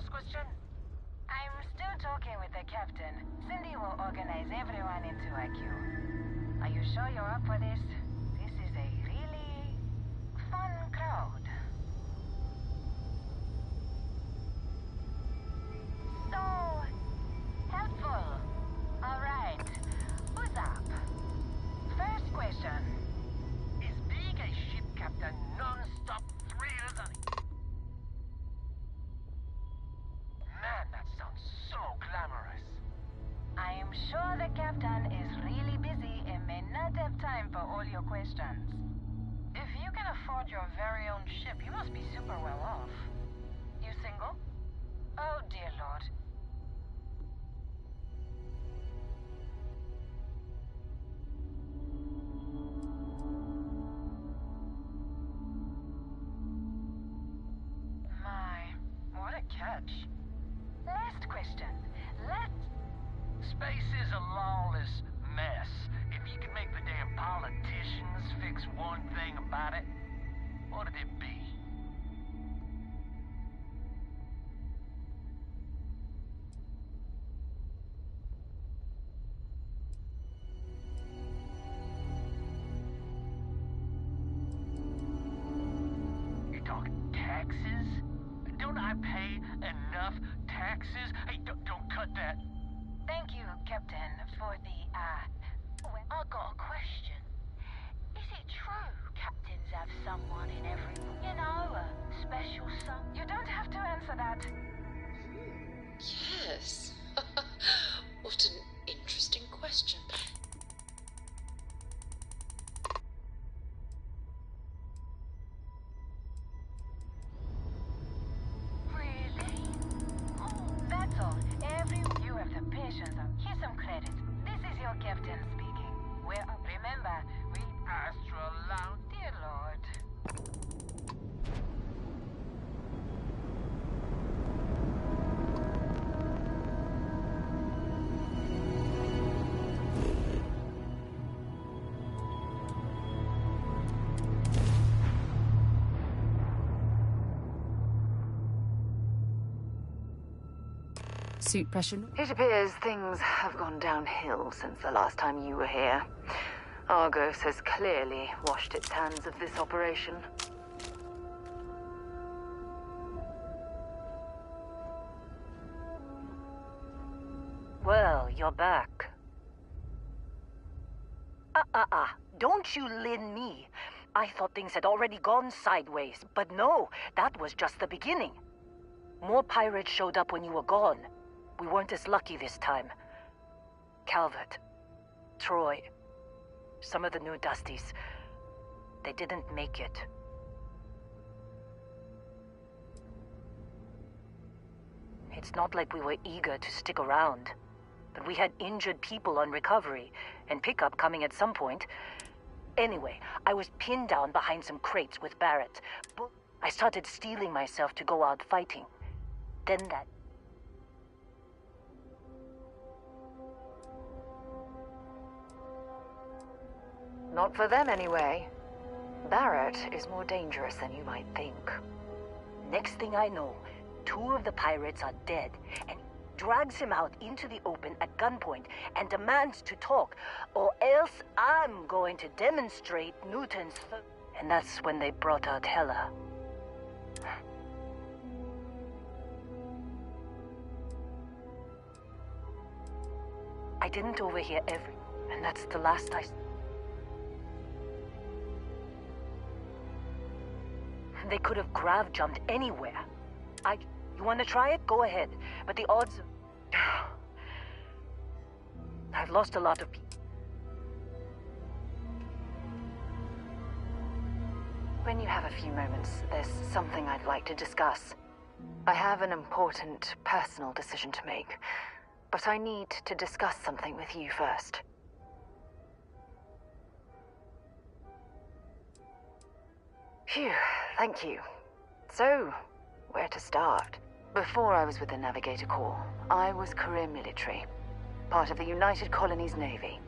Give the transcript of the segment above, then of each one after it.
last question? I'm still talking with the captain. Cindy will organize everyone into a queue. Are you sure you're up for this? This is a really fun crowd. So helpful. All right. Who's up? First question. Is being a ship captain non-stop thrills and... Man, that sounds so glamorous. I am sure the captain is really busy and may not have time for all your questions. If you can afford your very own ship, you must be super well off. You single? Oh, dear Lord. My, what a catch. Last question. Space is a lawless mess. If you could make the damn politicians fix one thing about it, what'd it be? You talking taxes? Don't I pay enough taxes? Hey, don't cut that. Thank you, Captain, for the, I got a question. Is it true captains have someone in every... You know, a special son? You don't have to answer that. Yes. What an interesting question. Really? That's all. You have the patience. Here's some credit. This is your captain speaking. Remember, we... Astronaut. Dear Lord. Suit pressure. It appears things have gone downhill since the last time you were here. Argos has clearly washed its hands of this operation. Well, you're back. Don't you lin me. I thought things had already gone sideways, but no, that was just the beginning. More pirates showed up when you were gone. We weren't as lucky this time. Calvert, Troy, some of the new Dusties, they didn't make it. It's not like we were eager to stick around, but we had injured people on recovery, and pickup coming at some point. Anyway, I was pinned down behind some crates with Barrett. I started steeling myself to go out fighting. Then that... Not for them, anyway. Barrett is more dangerous than you might think. Next thing I know, 2 of the pirates are dead, and he drags him out into the open at gunpoint and demands to talk, or else I'm going to demonstrate Newton's... And that's when they brought out Hela. I didn't overhear every... And that's the last I... They could have grav-jumped anywhere. You want to try it? Go ahead. But the odds... I've lost a lot of people. When you have a few moments, there's something I'd like to discuss. I have an important personal decision to make, but I need to discuss something with you first. Phew, thank you. So, where to start? Before I was with the Navigator Corps, I was career military, part of the United Colonies Navy.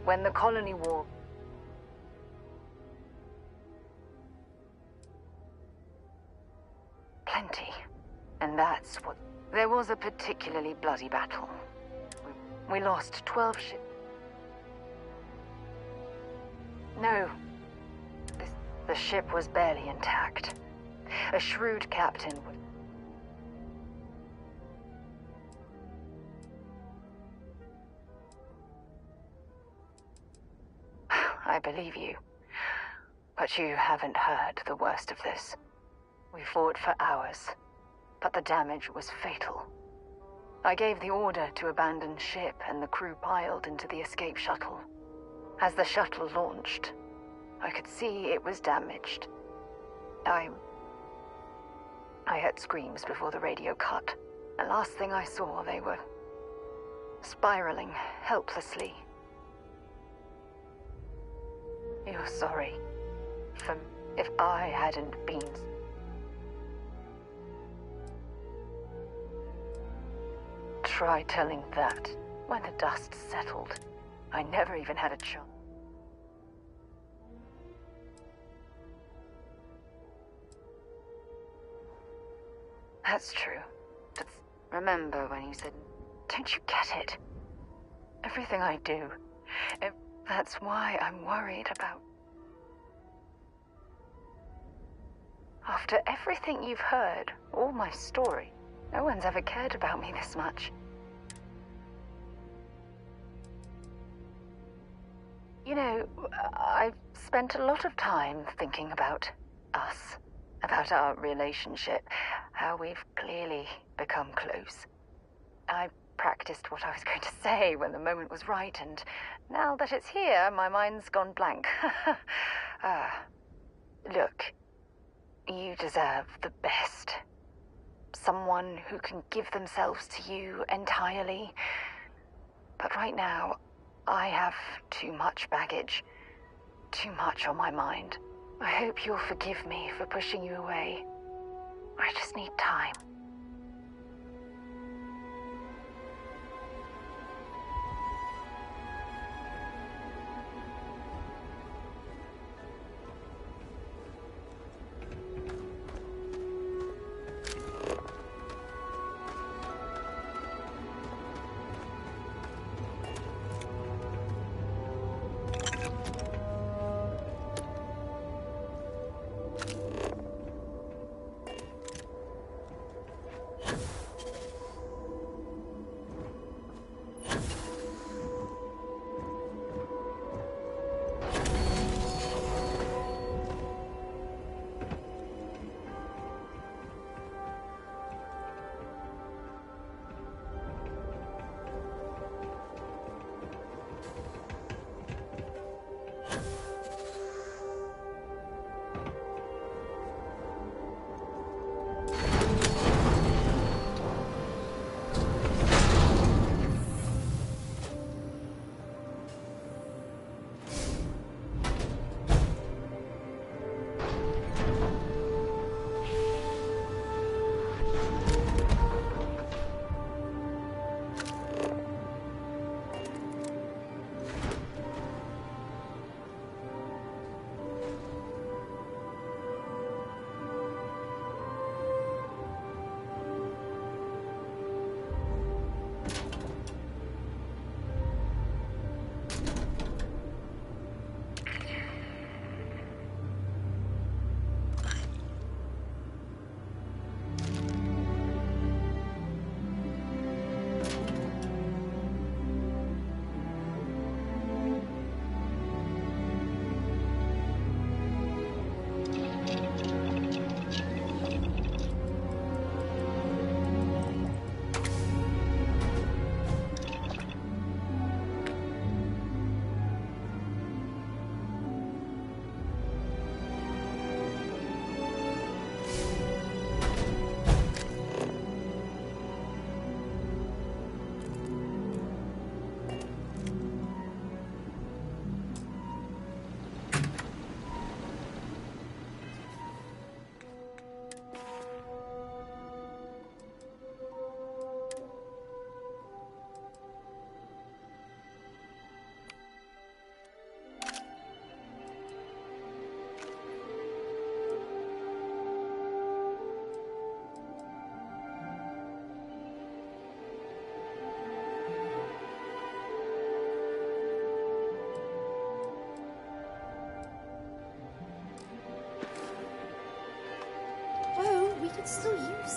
When the Colony War... Plenty. And that's what... There was a particularly bloody battle. We lost 12 ships. No. The ship was barely intact. A shrewd captain would... I believe you. But you haven't heard the worst of this. We fought for hours, but the damage was fatal. I gave the order to abandon ship and the crew piled into the escape shuttle. As the shuttle launched, I could see it was damaged. I heard screams before the radio cut. The last thing I saw, they were spiraling helplessly. You're sorry. If I hadn't been... Try telling that when the dust settled. I never even had a chance. That's true. But remember when you said, don't you get it? Everything I do. That's why I'm worried about... After everything you've heard, all my story, no one's ever cared about me this much. You know, I've spent a lot of time thinking about us, about our relationship, how we've clearly become close. I practiced what I was going to say when the moment was right, and now that it's here, my mind's gone blank. Look, you deserve the best. Someone who can give themselves to you entirely. But right now, I have too much baggage, too much on my mind. I hope you'll forgive me for pushing you away. I just need time.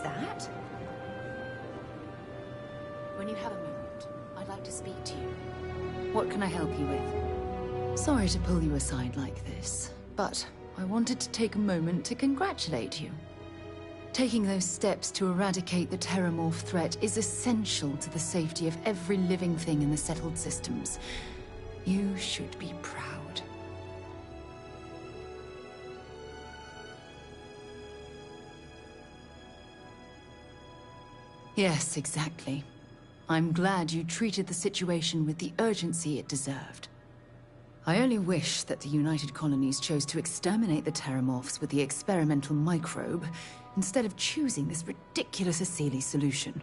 that? When you have a moment, I'd like to speak to you. What can I help you with? Sorry to pull you aside like this, but I wanted to take a moment to congratulate you. Taking those steps to eradicate the Terramorph threat is essential to the safety of every living thing in the settled systems. You should be proud. Yes, exactly. I'm glad you treated the situation with the urgency it deserved. I only wish that the United Colonies chose to exterminate the Terramorphs with the experimental microbe, instead of choosing this ridiculous Asili solution.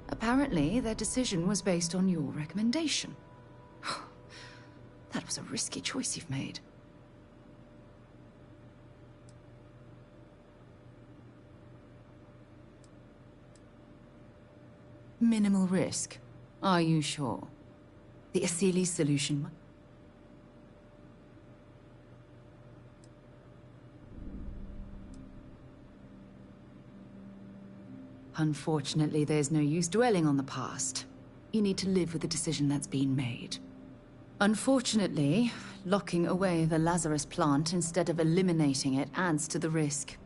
Apparently, their decision was based on your recommendation. That was a risky choice you've made. Minimal risk. Are you sure? The Asili solution... Unfortunately, there's no use dwelling on the past. You need to live with the decision that's been made. Unfortunately, locking away the Lazarus plant instead of eliminating it adds to the risk.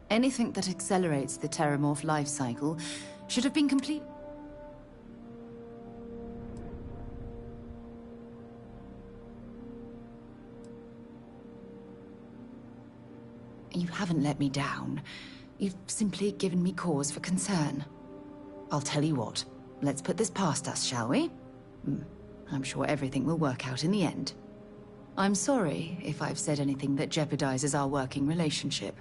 Anything that accelerates the Terramorph life cycle should have been complete. You haven't let me down. You've simply given me cause for concern. I'll tell you what, let's put this past us, shall we? I'm sure everything will work out in the end. I'm sorry if I've said anything that jeopardizes our working relationship.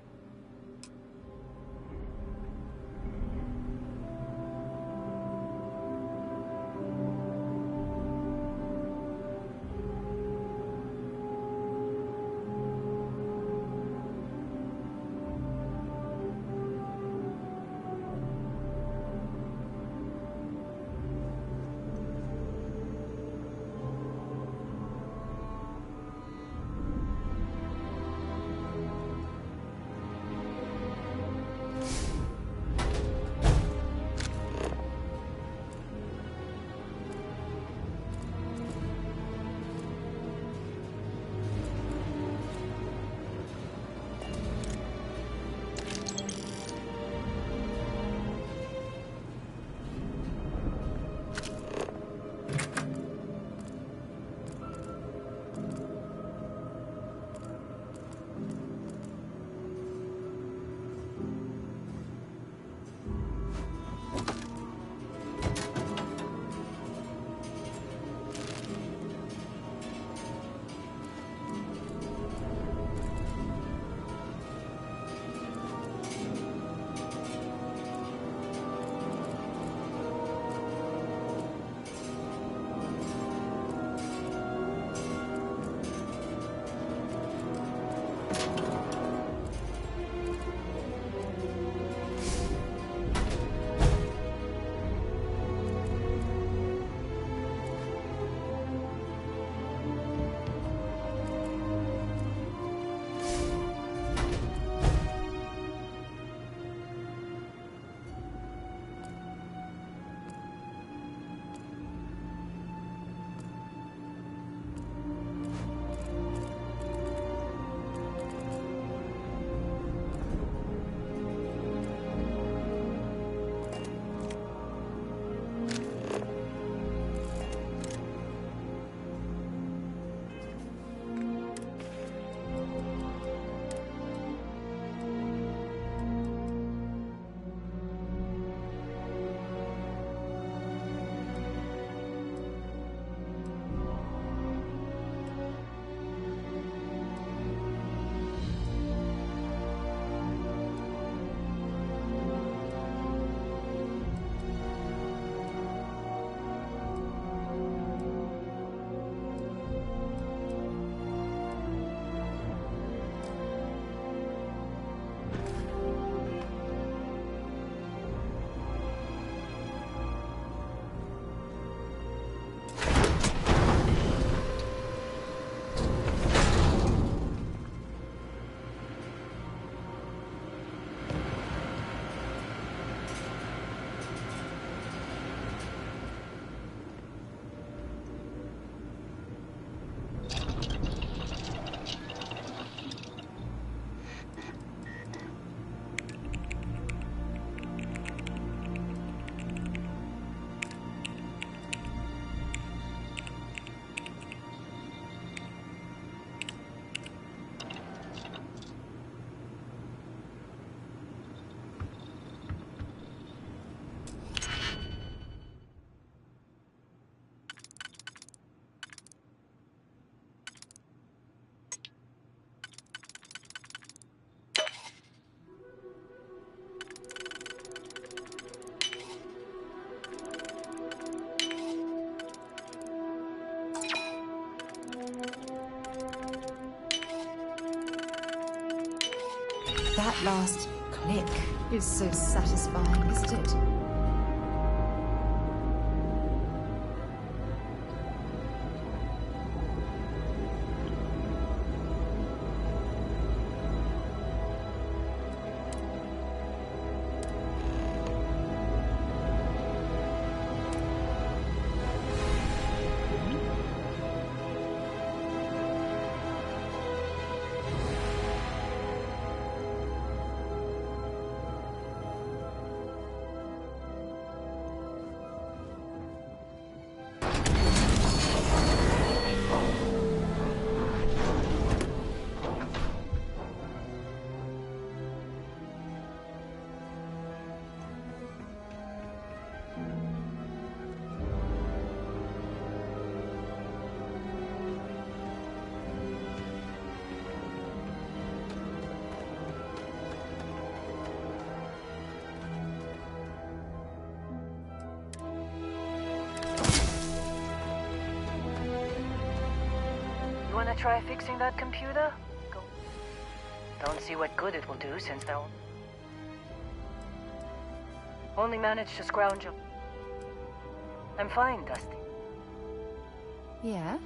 That last click is so satisfying, isn't it? Wanna try fixing that computer? Go. Don't see what good it will do since they'll only managed to scrounge up. I'm fine, Dusty. Yeah?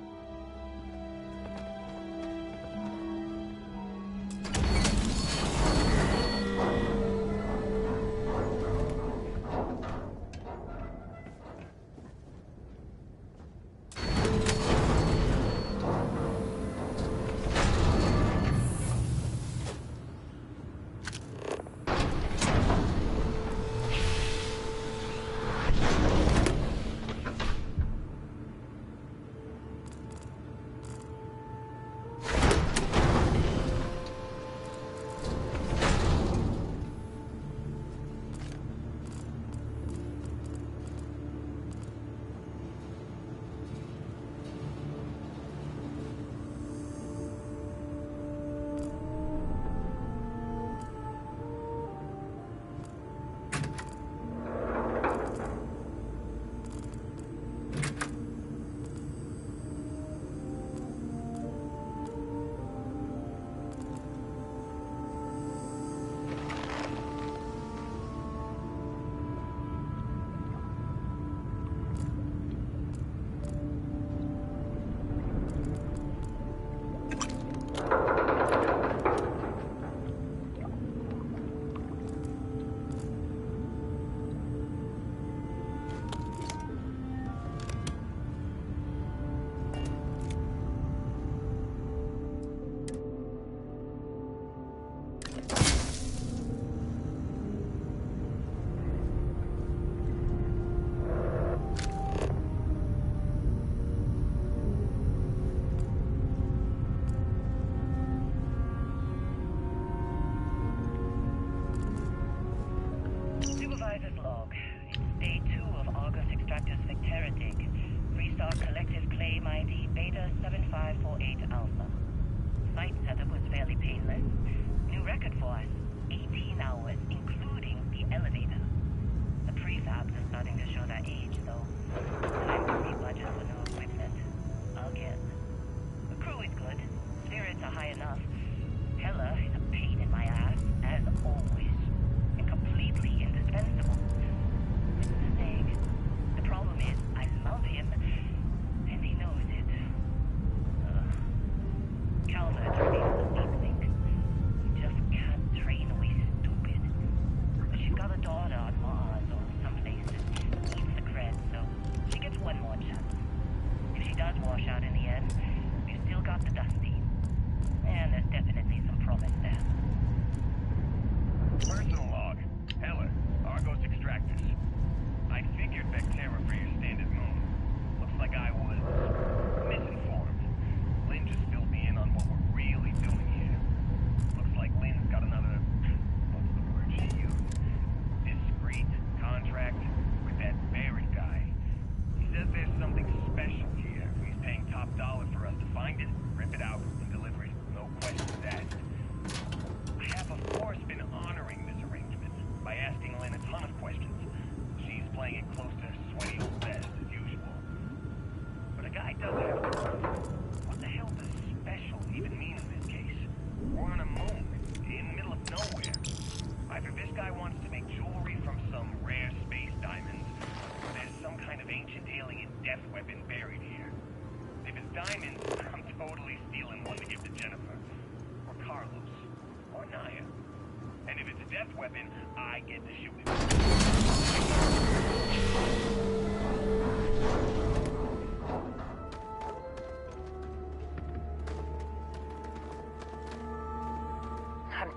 Supervisor's log. It's day 2 of Argus Extractor's Victeritic. Restart collective claim ID Beta 7548 Alpha. Site setup was fairly painless. New record for us. 18 hours, including the elevator. The prefabs are starting to show their age, though. Time to re-budget for new equipment. Again. The crew is good. Spirits are high enough. Hella is a pain in my ass, as always. And completely indispensable. It's the thing. The problem is, I love him, and he knows it. Calvert released the deep link. You just can't train away stupid. But she's got a daughter on Mars or someplace that needs the cred, so she gets one more chance. If she does wash out in the end, we've still got the Dusty. And there's definitely some promise there. Personal log. Heller, Argos Extractors. I figured Vectera for your standard moon. Looks like I was misinformed. Lynn just filled me in on what we're really doing here. Looks like Lynn's got another, what's the word she used? Discreet contract with that Barry guy. He says there's something special here. He's paying top dollar for us to find it, rip it out, and deliver it. No questions asked. I have, of course, been honoring this arrangement by asking Lynn a ton of questions. She's playing it close to her sweaty old best, as usual. But a guy does have to wonder, what the hell does special even mean in this case? We're on a moon, in the middle of nowhere.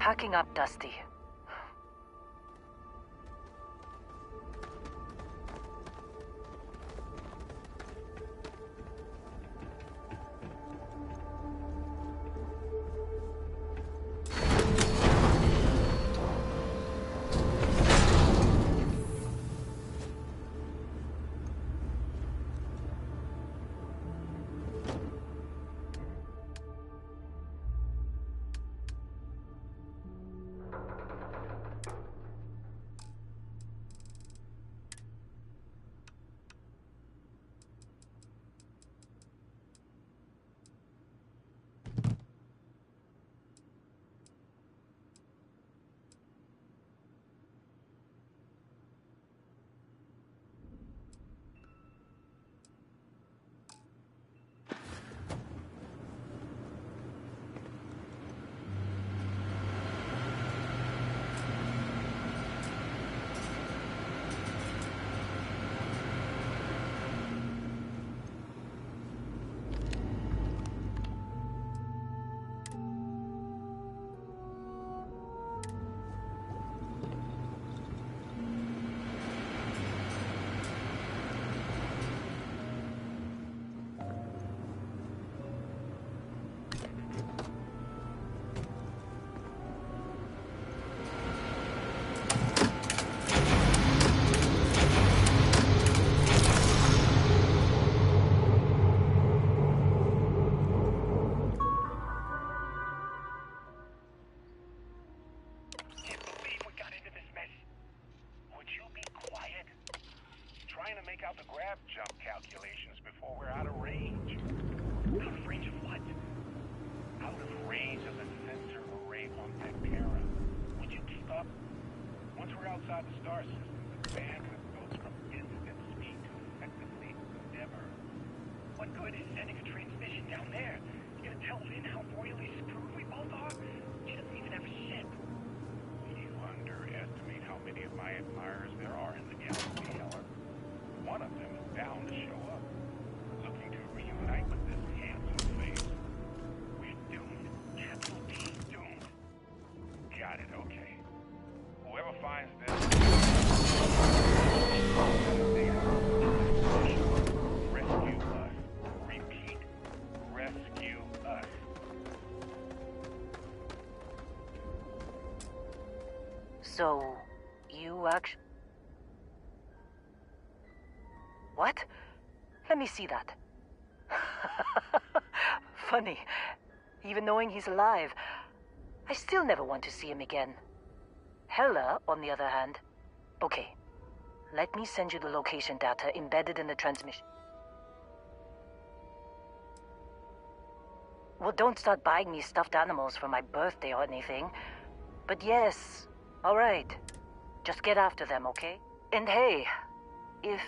packing up, Dusty. Out the grab jump calculations before we're out of range. Out of range of what? Out of range of the sensor array on Vectera. Would you keep up? Once we're outside the star system, the bandwidth goes from instant speed to effectively never. What good is sending a transmission down there? You gonna tell Lynn how royally screwed we both are? She doesn't even have a ship. You underestimate how many of my admirers there are in the galaxy, Heller. One of them is bound to show up, looking to reunite with this handsome face. We're doomed. Capital D doomed. Got it, okay. Whoever finds this... rescue us. Repeat, rescue us. So, you actually... What? Let me see that. Funny. Even knowing he's alive, I still never want to see him again. Hella, on the other hand... Okay. Let me send you the location data embedded in the transmission. Well, don't start buying me stuffed animals for my birthday or anything. But yes, alright. Just get after them, okay? And hey... if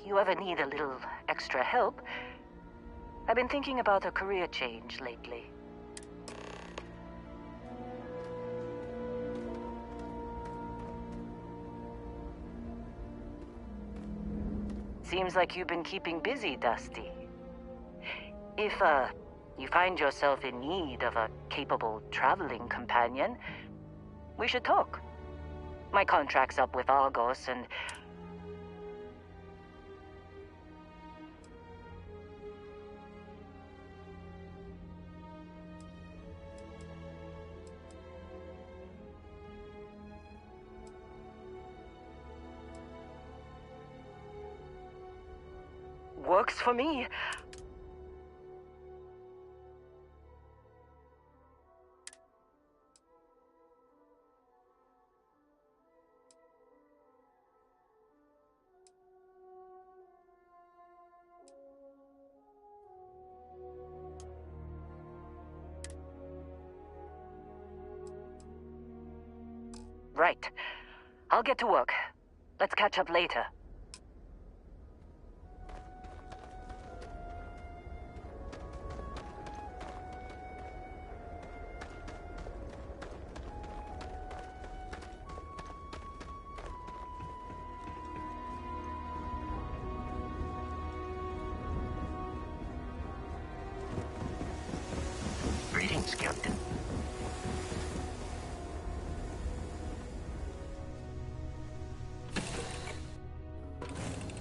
you ever need a little extra help, I've been thinking about a career change lately. Seems like you've been keeping busy, Dusty. If, you find yourself in need of a capable traveling companion, we should talk. My contract's up with Argos, and... works for me. Right. I'll get to work. Let's catch up later. Greetings, Captain.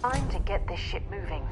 Time to get this ship moving.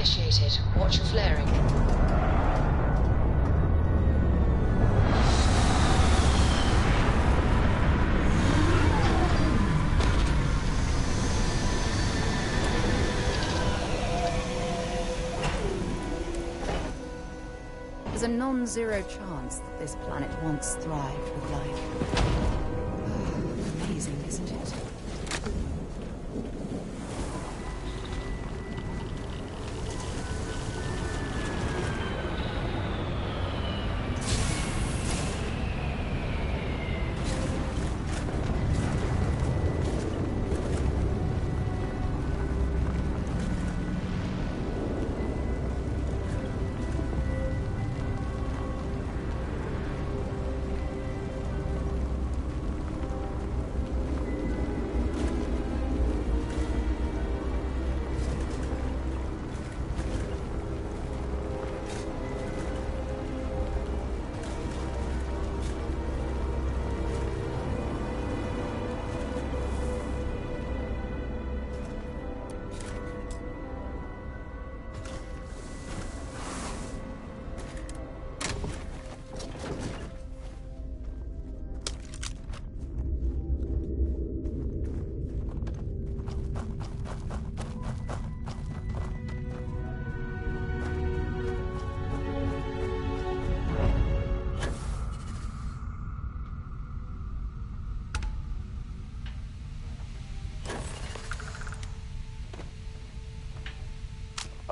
initiated. Watch your flaring. There's a non-zero chance that this planet once thrived with life. Amazing, isn't it?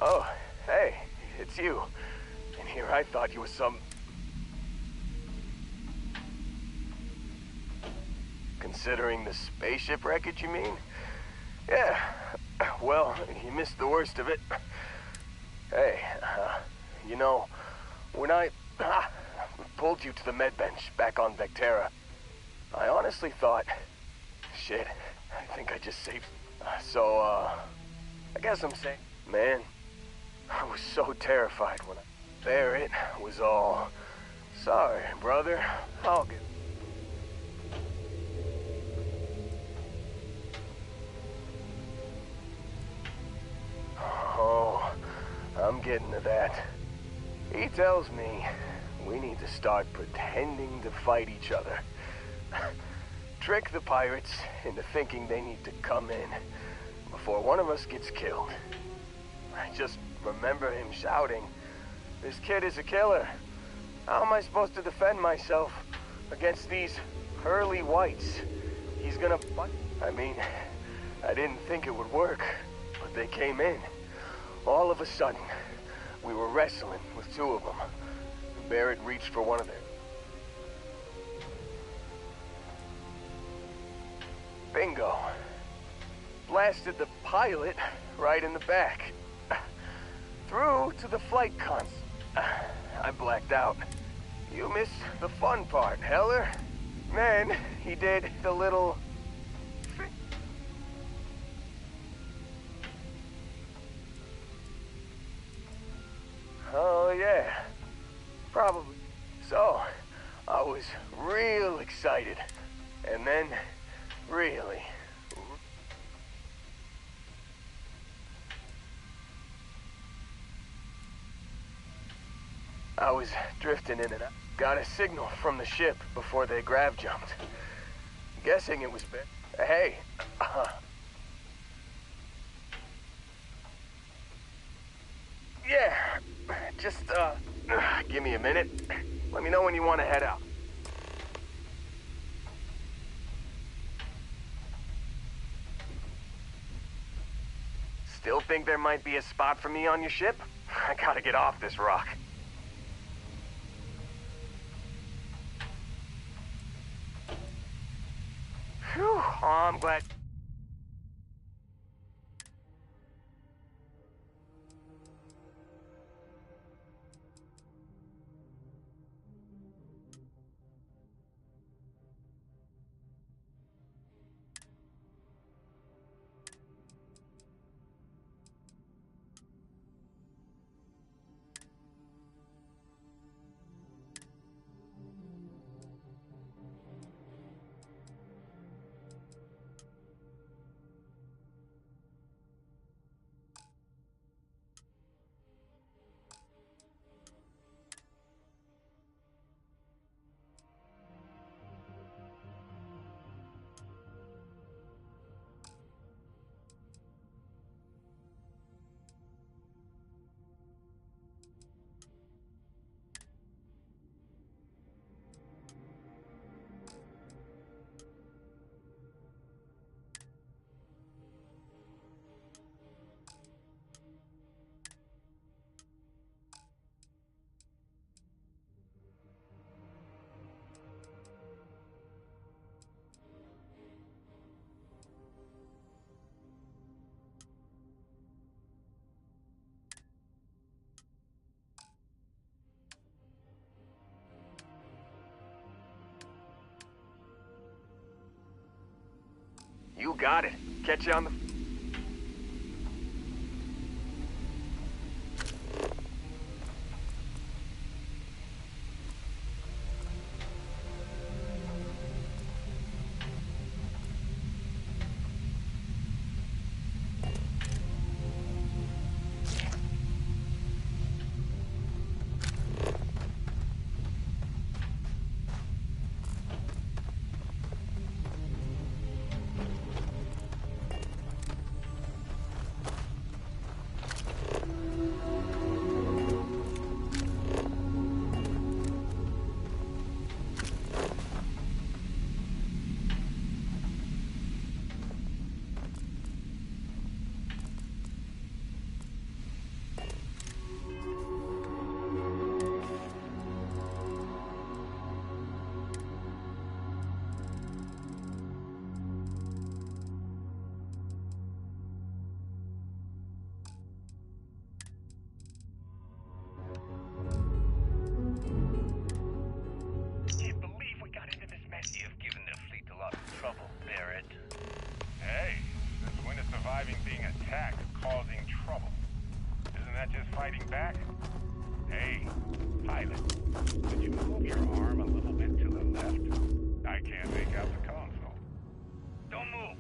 Oh, hey, it's you. And here I thought you were some... Considering the spaceship wreckage, you mean? Yeah, well, you missed the worst of it. Hey, you know, when I pulled you to the med bench back on Vectera, I honestly thought, shit, I think I just saved... I guess I'm saying, man, I was so terrified when there it was all. Sorry, brother. I'll get... Oh, I'm getting to that. He tells me we need to start pretending to fight each other. Trick the pirates into thinking they need to come in before one of us gets killed. I just remember him shouting, "This kid is a killer. How am I supposed to defend myself against these pearly whites? He's gonna fight." I mean, I didn't think it would work, but they came in. All of a sudden, we were wrestling with two of them. Barrett reached for one of them. Bingo. Blasted the pilot right in the back. Through to the flight cons. I blacked out. You missed the fun part, Heller. Then he did the little... Oh, yeah. Probably. So, I was real excited. And then, really... I was drifting in and out. Got a signal from the ship before they grav jumped. Guessing it was Hey. Yeah. Just, give me a minute. Let me know when you want to head out. Still think there might be a spot for me on your ship? I gotta get off this rock. Whew, oh, I'm glad. You got it. Catch you on the... Fighting back? Hey, pilot, could you move your arm a little bit to the left? I can't make out the console. Don't move.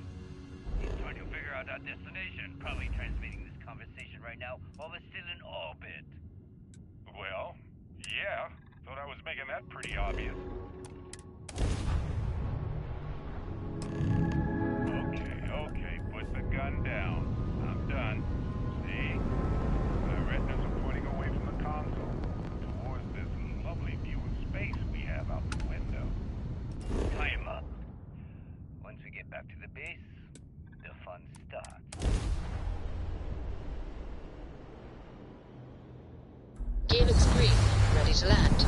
He's trying to figure out our destination. Probably transmitting this conversation right now while we're still in orbit. Well, yeah. Thought I was making that pretty obvious. Okay, put the gun down. I'm done. See? My retinas are pointing away from the console, towards this lovely view of space we have out the window. Tie him up. Once we get back to the base, the fun starts. Gear looks green. Ready to land.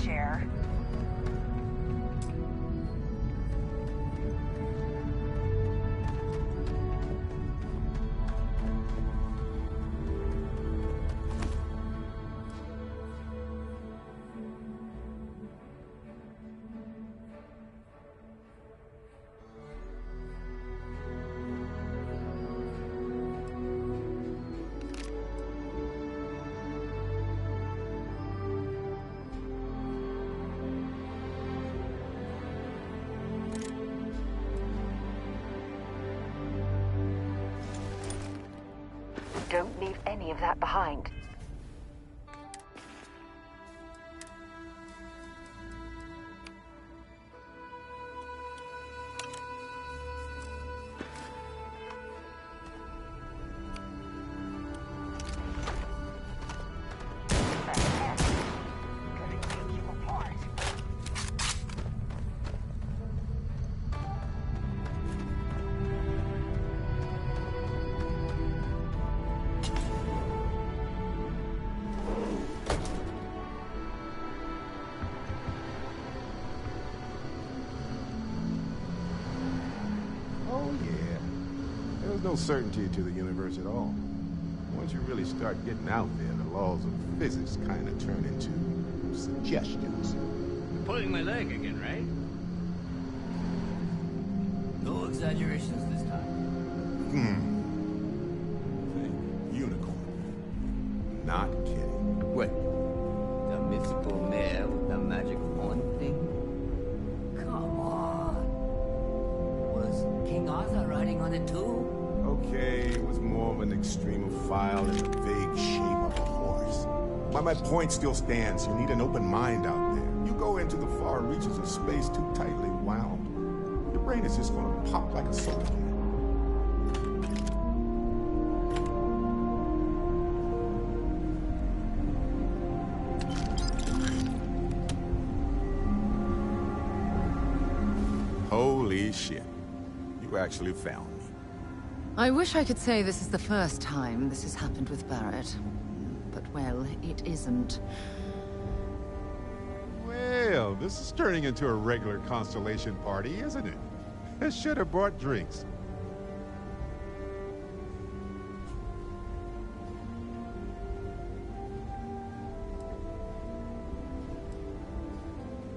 share. Don't leave any of that behind. No certainty to the universe at all. Once you really start getting out there, the laws of physics kind of turn into suggestions. You're pulling my leg again, right? No exaggerations this time. Unicorn. Not kidding. What? The mythical mare with the magic horn thing? Come on. Was King Arthur riding on it too? Okay, it was more of an extremophile in the vague shape of a horse. But my point still stands. You need an open mind out there. You go into the far reaches of space too tightly wound, your brain is just gonna pop like a soda can. Holy shit. You actually found me. I wish I could say this is the first time this has happened with Barrett. But, well, it isn't. Well, this is turning into a regular Constellation party, isn't it? I should have brought drinks.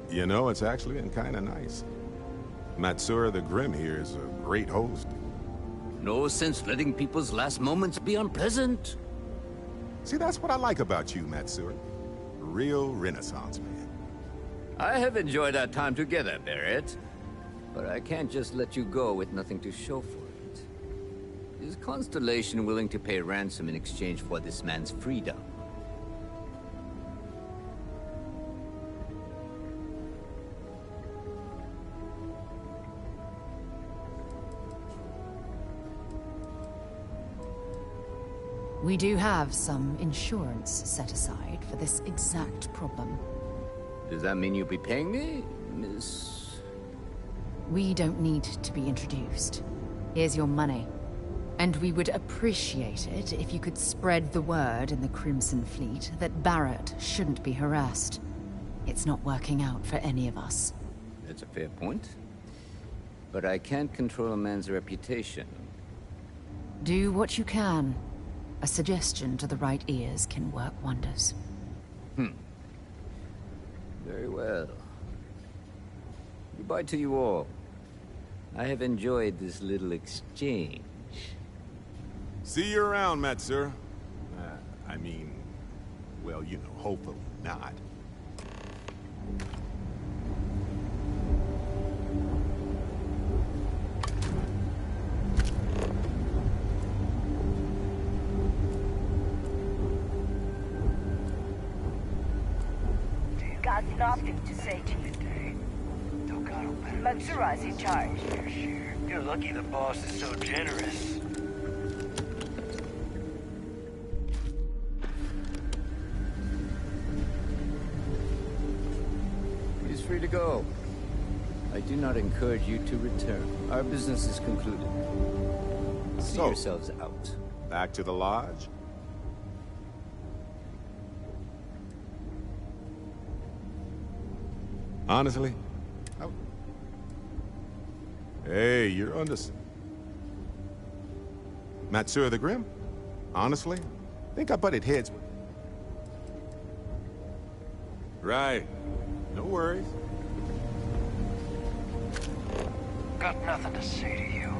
You know, it's actually been kind of nice. Matsura the Grim here is a great host. No sense letting people's last moments be unpleasant. See, that's what I like about you, Matsura. A real Renaissance man. I have enjoyed our time together, Barrett. But I can't just let you go with nothing to show for it. Is Constellation willing to pay ransom in exchange for this man's freedom? We do have some insurance set aside for this exact problem. Does that mean you'll be paying me, Miss... We don't need to be introduced. Here's your money. And we would appreciate it if you could spread the word in the Crimson Fleet that Barrett shouldn't be harassed. It's not working out for any of us. That's a fair point. But I can't control a man's reputation. Do what you can. A suggestion to the right ears can work wonders. Very well. Goodbye to you all. I have enjoyed this little exchange. See you around, Matsura. I mean, well, you know, hopefully not. Got nothing to say to you. Matsura's in charge. You're lucky the boss is so generous. He's free to go. I do not encourage you to return. Our business is concluded. See yourselves out. Back to the lodge? Honestly? Hey, you're under... Matsura the Grim? Honestly? Think I butted heads with... Right. No worries. Got nothing to say to you.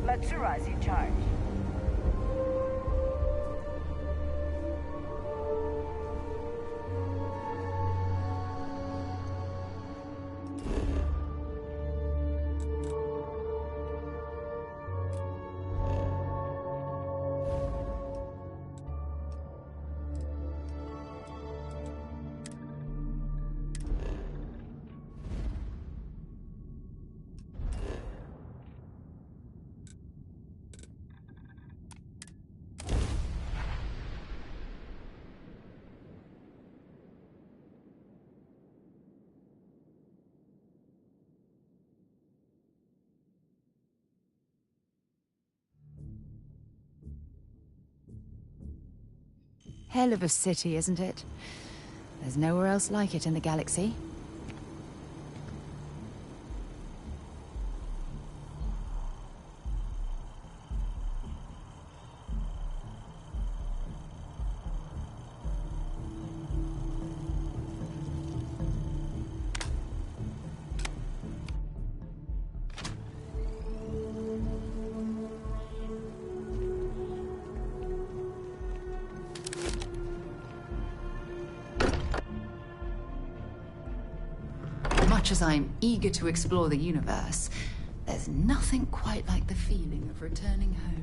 Matsura's in charge. Hell of a city, isn't it? There's nowhere else like it in the galaxy. Much as I'm eager to explore the universe, there's nothing quite like the feeling of returning home.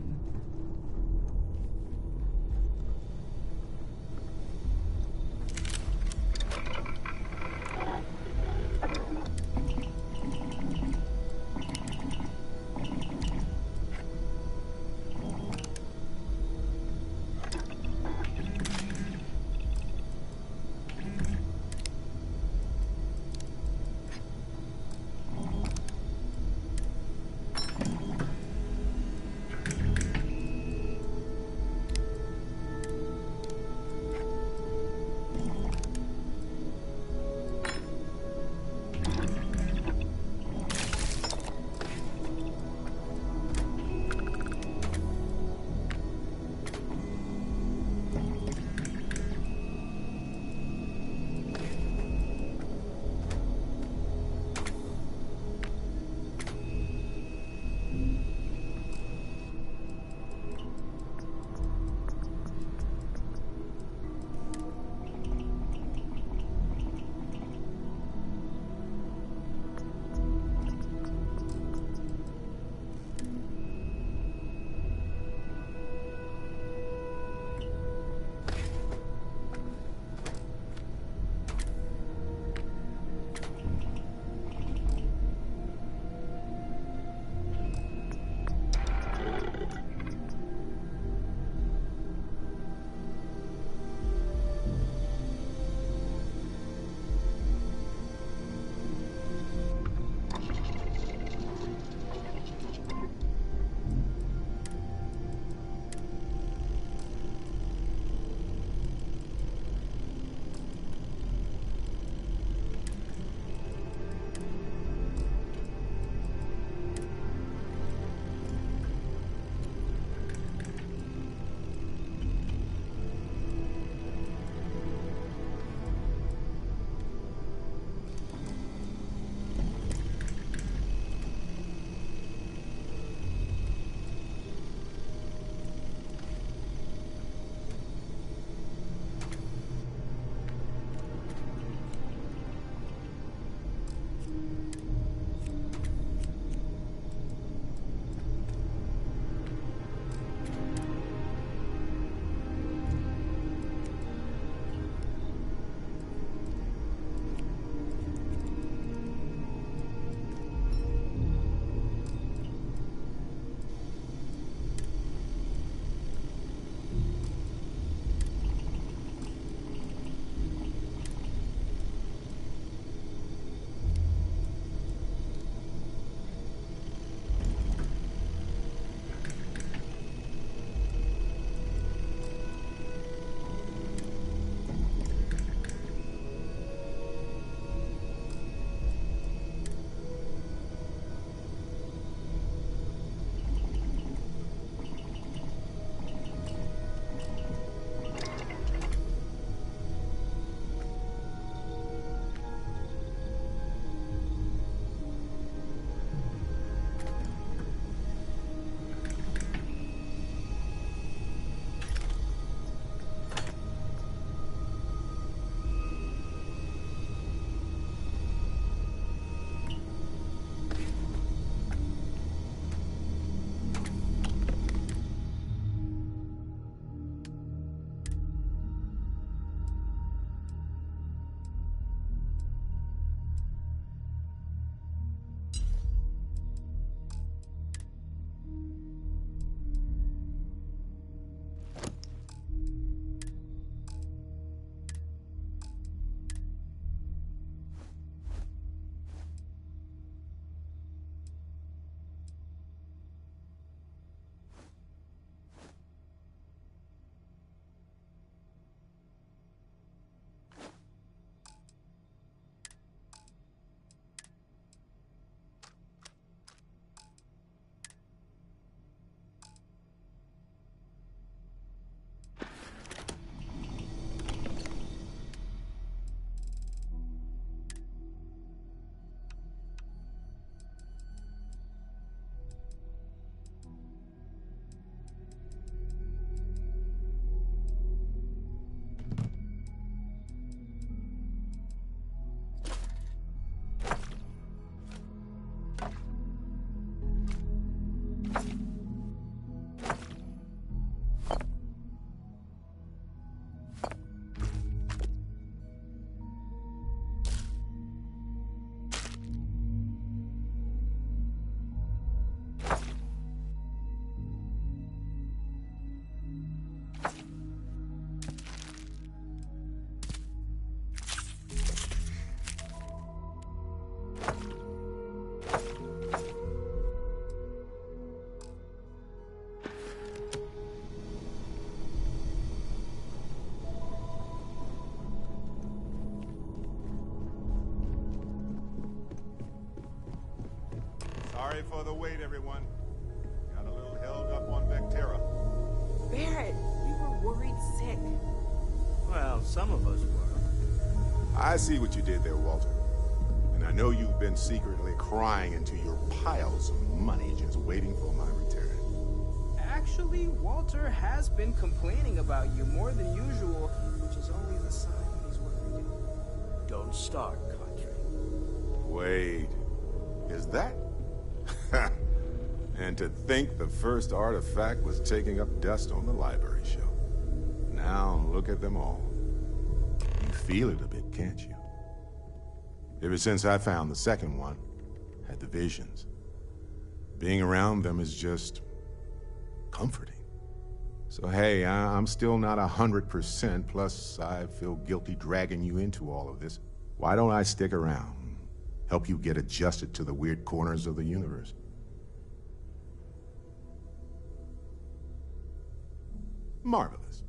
for the wait, everyone. Got a little held up on Vectera. Barrett, we were worried sick. Well, some of us were. I see what you did there, Walter. And I know you've been secretly crying into your piles of money just waiting for my return. Actually, Walter has been complaining about you more than usual, which is always a sign that he's worried. Don't start, Country. Wait, is that? And to think the first artifact was taking up dust on the library shelf. Now look at them all. You feel it a bit, can't you? Ever since I found the second one, had the visions. Being around them is just comforting. So hey, I'm still not 100%, plus I feel guilty dragging you into all of this. Why don't I stick around? Help you get adjusted to the weird corners of the universe. Marvelous.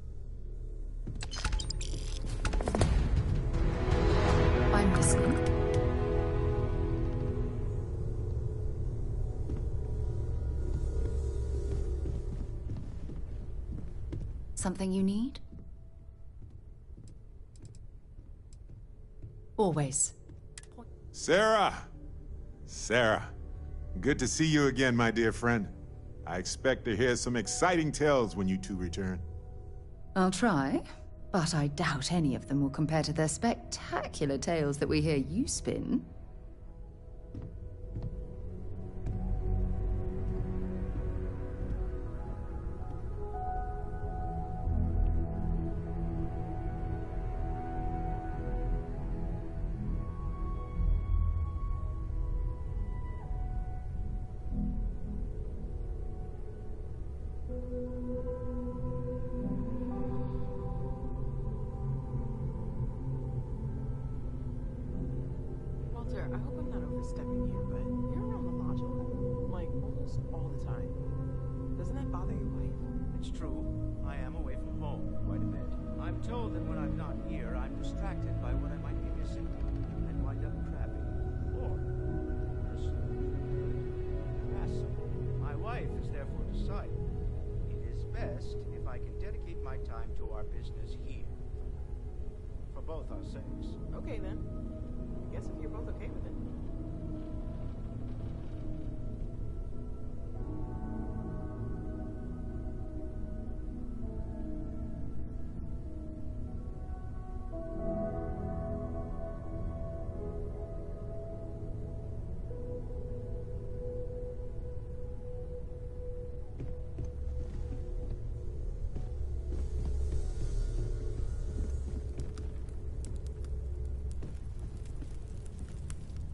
I'm listening. Something you need? Always. Sarah! Sarah, good to see you again, my dear friend. I expect to hear some exciting tales when you two return. I'll try, but I doubt any of them will compare to the spectacular tales that we hear you spin. Walter, I hope I'm not overstepping here, but you're around the module, like, almost all the time. Doesn't that bother your wife? It's true. I am away from home quite a bit. I'm told that when I'm not here, I'm distracted by what I might be missing and wind up crabbing. Or, personally, irascible. My wife has therefore decided it is best if I can dedicate my time to our business here. For both our sakes. Okay, then. I guess if you're both okay with it.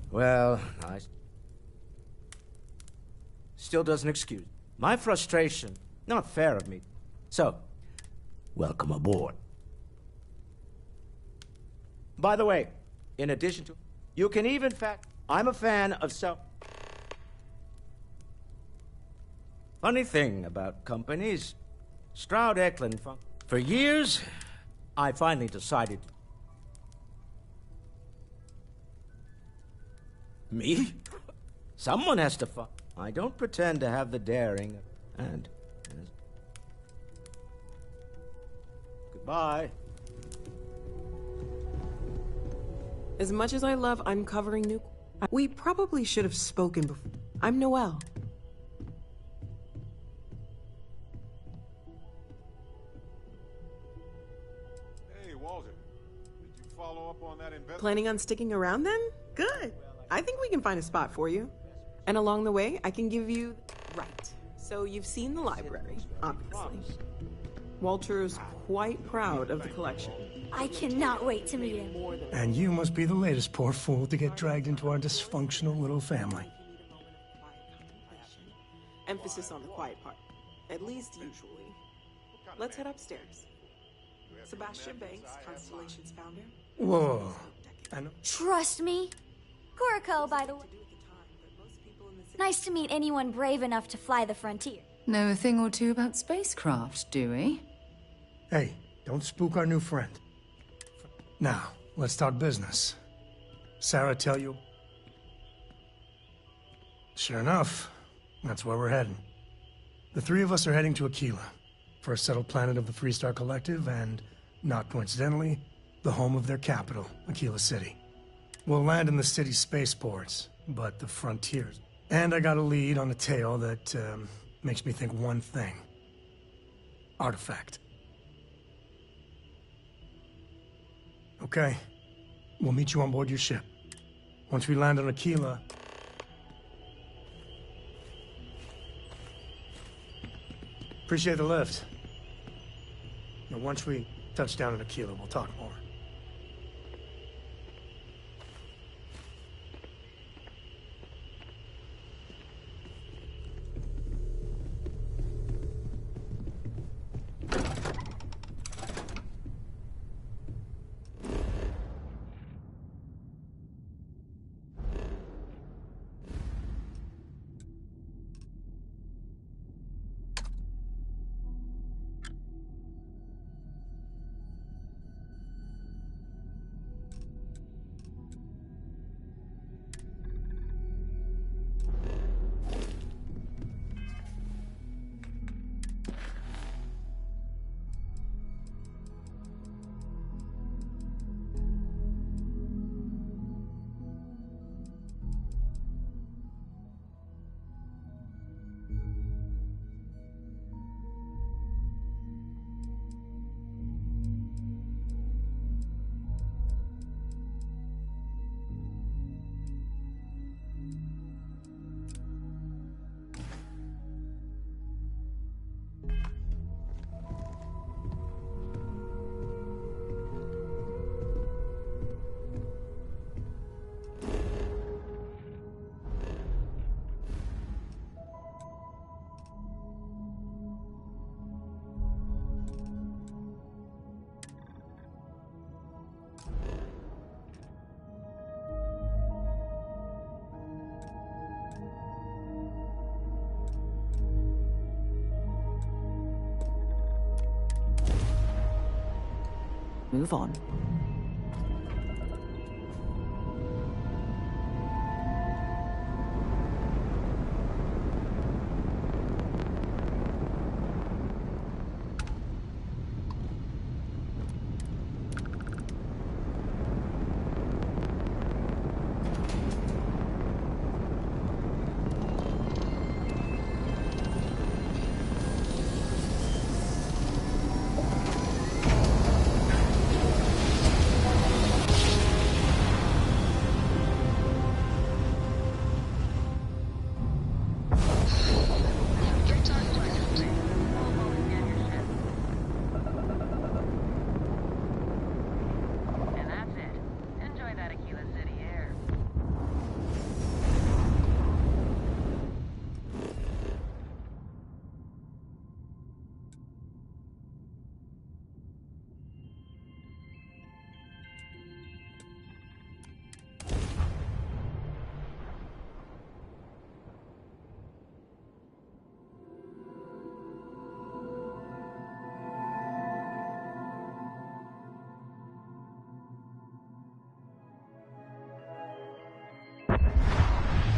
Well, I still doesn't excuse my frustration. Not fair of me. So, welcome aboard. By the way, in addition to, you can even I'm a fan of Funny thing about companies, Stroud Eklund, for years, I finally decided. Me? Someone has to I don't pretend to have the daring and... Goodbye. As much as I love uncovering new... We probably should have spoken before. I'm Noelle. Hey, Walter. Did you follow up on that investment? Planning on sticking around then? Good. I think we can find a spot for you. And along the way, I can give you... Right. So you've seen the library, obviously. Walter's quite proud of the collection. I cannot wait to meet him. And you must be the latest poor fool to get dragged into our dysfunctional little family. Emphasis on the quiet part. At least usually. Let's head upstairs. Sebastian Banks, Constellation's founder. Whoa. I know. Trust me. Kuriko, by the way. Nice to meet anyone brave enough to fly the frontier. Know a thing or two about spacecraft, do we? Hey, don't spook our new friend. Now, let's start business. Sarah tell you? Sure enough, That's where we're heading. The three of us are heading to Aquila, first settled planet of the Freestar Collective, and, not coincidentally, the home of their capital, Aquila City. We'll land in the city's spaceports, but the frontiers. And I got a lead on a tale that makes me think one thing. Artifact. Okay. We'll meet you on board your ship. Once we land on Aquila... Appreciate the lift. And once we touch down in Aquila, we'll talk more. Move on.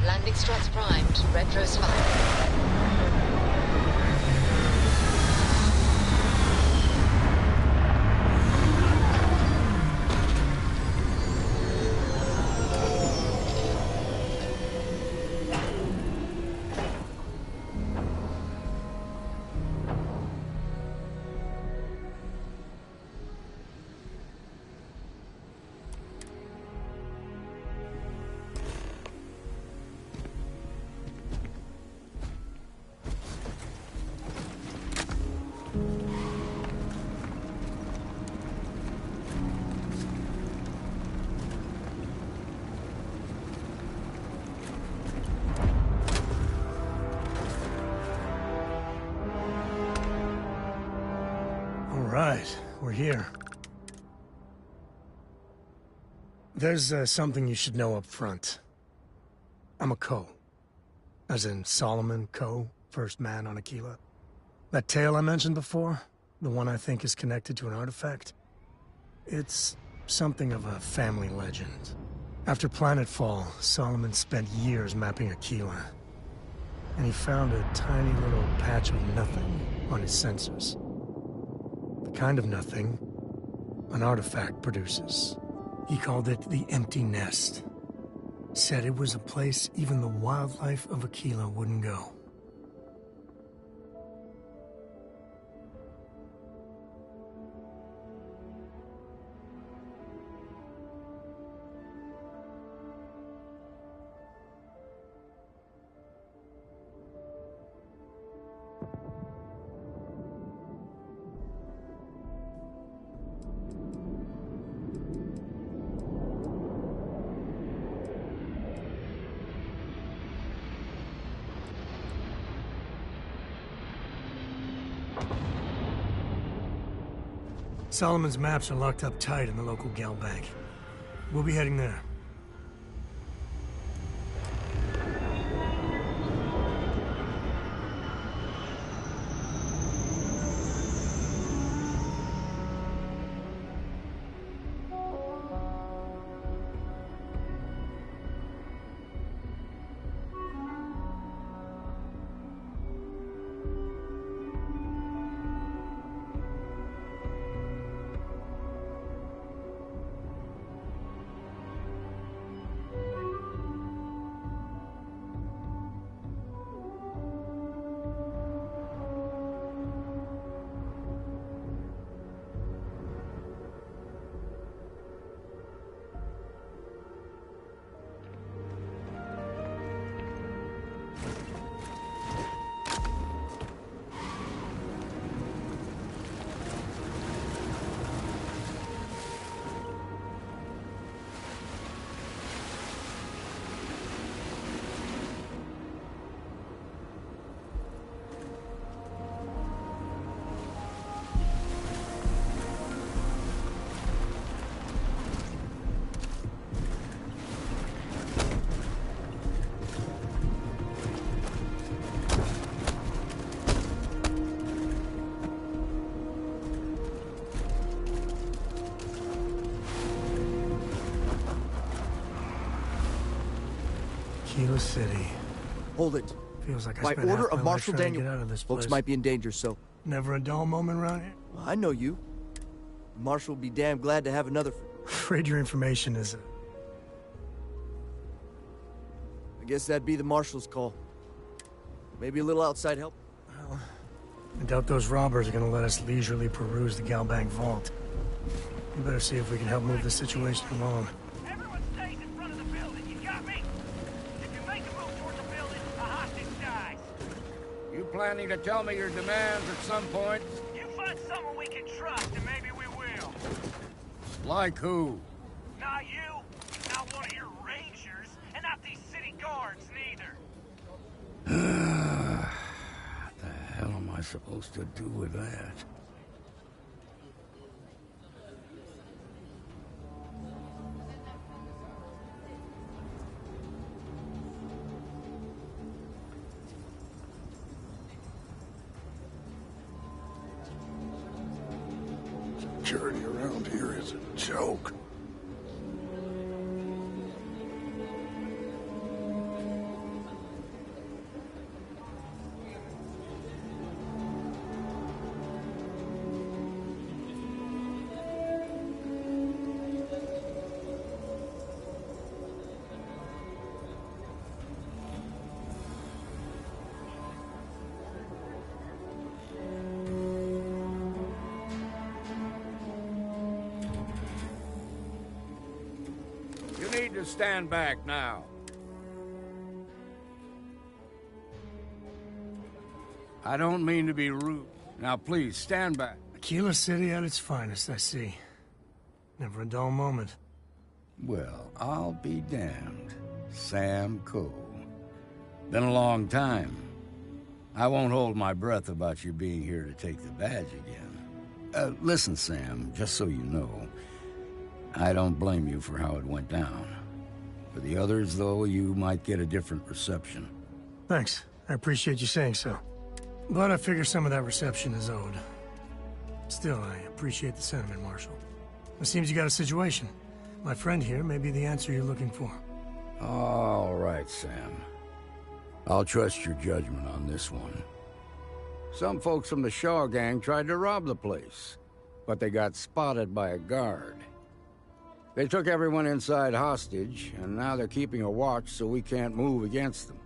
Landing struts primed. Retros fired. Right, we're here. There's something you should know up front. I'm a Coe. As in Solomon Coe, first man on Aquila. That tale I mentioned before, the one I think is connected to an artifact, it's something of a family legend. After planetfall, Solomon spent years mapping Aquila. and he found a tiny little patch of nothing on his sensors. The kind of nothing an artifact produces. He called it the Empty Nest. Said it was a place even the wildlife of Aquila wouldn't go. Solomon's maps are locked up tight in the local gal bank. We'll be heading there. Aquila City. Hold it. Feels like I By spent order half my of life Marshal trying to Daniel, get out of this folks place. might be in danger, so... Never a dull moment around here? Well, I know you. The Marshal will be damn glad to have another... Afraid your information is I guess that'd be the Marshal's call. Maybe a little outside help. Well, I doubt those robbers are gonna let us leisurely peruse the Galbank vault. We better see if we can help move the situation along. Everyone stays in front of the building, you got me? If you make a move towards the building, a hostage dies. You planning to tell me your demands at some point? You find someone we can trust, and maybe we will. Like who? Not you, not one of your rangers, and not these city guards, neither. What the hell am I supposed to do with that? Security around here is a joke. You need to stand back now. I don't mean to be rude. Now please, stand back. Aquila City at its finest, I see. Never a dull moment. Well, I'll be damned. Sam Cole. Been a long time. I won't hold my breath about you being here to take the badge again. Listen, Sam, just so you know, I don't blame you for how it went down. For the others, though, you might get a different reception. Thanks. I appreciate you saying so. But I figure some of that reception is owed. Still, I appreciate the sentiment, Marshal. It seems you got a situation. My friend here may be the answer you're looking for. All right, Sam. I'll trust your judgment on this one. Some folks from the Shaw gang tried to rob the place, but they got spotted by a guard. They took everyone inside hostage, and now they're keeping a watch so we can't move against them.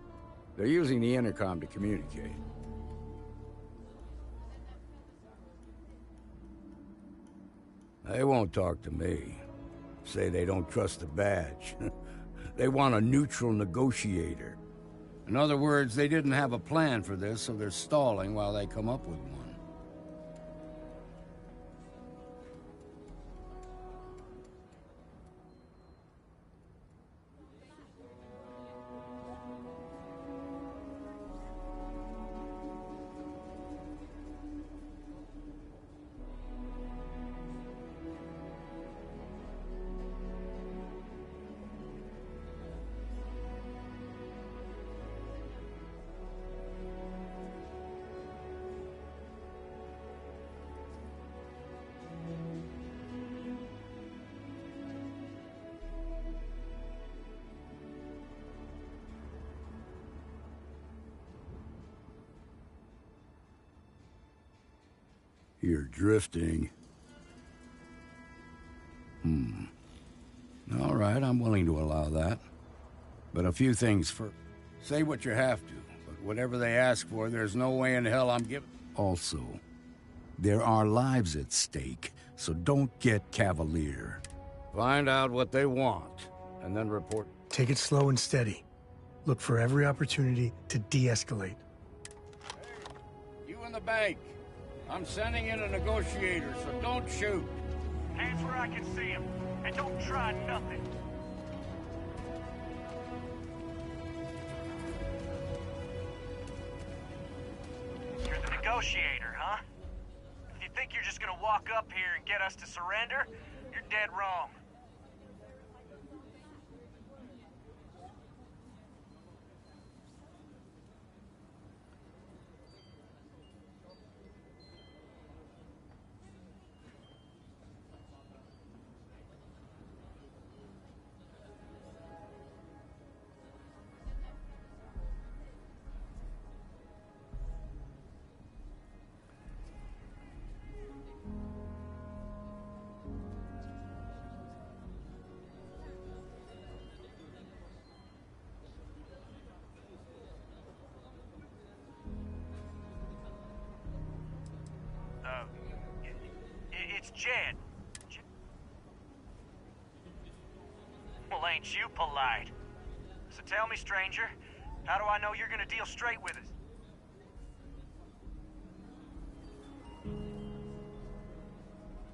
They're using the intercom to communicate. They won't talk to me. Say they don't trust the badge. They want a neutral negotiator. In other words, they didn't have a plan for this, so they're stalling while they come up with one. You're drifting. All right, I'm willing to allow that. But a few things first. Say what you have to, but whatever they ask for, there's no way in hell I'm giving. Also, there are lives at stake, so don't get cavalier. Find out what they want, and then report. Take it slow and steady. Look for every opportunity to de-escalate. Hey, you in the bank. I'm sending in a negotiator, so don't shoot. Hands where I can see him, and don't try nothing. You're the negotiator, huh? If you think you're just gonna walk up here and get us to surrender, you're dead wrong. It's Jed. Well, ain't you polite? So tell me, stranger, how do I know you're gonna deal straight with us?